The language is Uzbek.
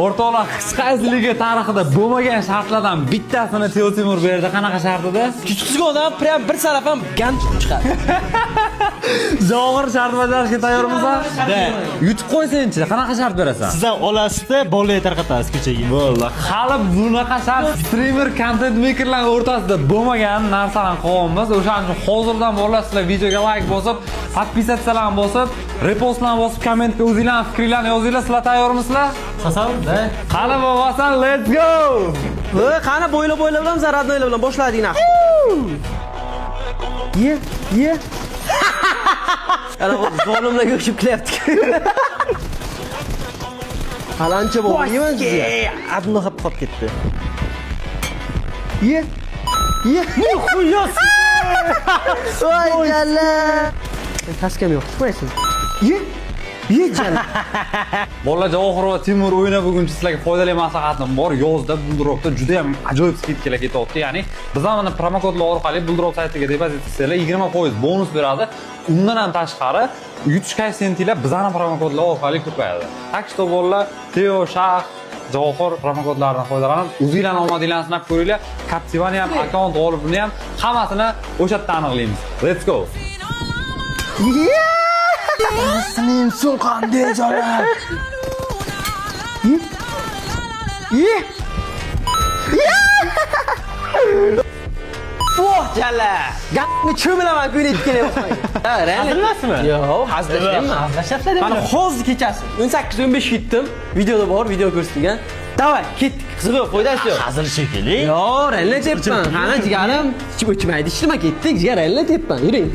O'rtoqlar, qisqaizligi tarixida bo'lmagan shartlardan bittasini Temur berdi. Qanaqa shart edi? Kichikroqdan prям bir sarafam gan chiqadi. Zo'g'ir shart bajarishga tayyormisiz? Yutib qo'ysin-chi, qanaqa shart berasan? Sizdan olasizda bolaga tarqatasiz ko'chaga. Bo'ldi. Hali bunaqa shart streamer, content makerlar o'rtasida bo'lmagan narsalarni qo'yamiz. O'shaning uchun hozirdan bolalar sizlar videoga like bosib, podpisatsiyalarni bosib, repostlarni bosib, kommentga o'zingizlarning fikringizni yozinglar. Sizlar tayyormisizlar? Sasamda. Qani bo'lmasan, let's go! Qani bo'ylab bilan zaradnoylar bilan boshladik naqsh. Ye. Ana zolimlarga o'xshib kelyapti. Qalancha bo'ldi. Yeman sizga. Adno qolib ketdi. Ye. Xuyos. Voy jalla. Taskam yo'q. Qo'ysin. Ye jalla. Bolalar Javohir va Temur o'yina buguncha sizlarga foydali maslahatim bor. Yozda Buldropda juda ham ajoyib skidkalar ketyapti. Ya'ni biz mana promokodlar orqali Buldrop saytiga depozit qilsanglar 20% bonus beradi. Undan ham tashqari yutish koeffitsiyentilar bizning promokodlar orqali ko'payadi. Tak что bolalar Teo, Shah, Javohir promokodlaridan foydalanib, o'zingizlarning omadinglarni sinab ko'ringlar. Captivani ham, akkaunt g'olibini ham hammasini o'sha yerda aniqlaymiz. Let's go. Senin so'lqan dejalar. Ye. Voh jalla. Gapni cho'milaman ko'rib kelyapman. Ha, Hazırlasizmi? Yo'q, hazırlashmayman. Hazırlashyapsizlar. Mana hozir kechasi 18-15 ketdim. Videoda bor, video ko'rsatilgan. Davay, ketdik. Qiziq yo'q, foydasi yo'q. Hazır shekilli. Yo'q, rella debman. Qani jigarim, ichib o'chmaydi. Ishtima ketdik, jigar rella debman. Yuring.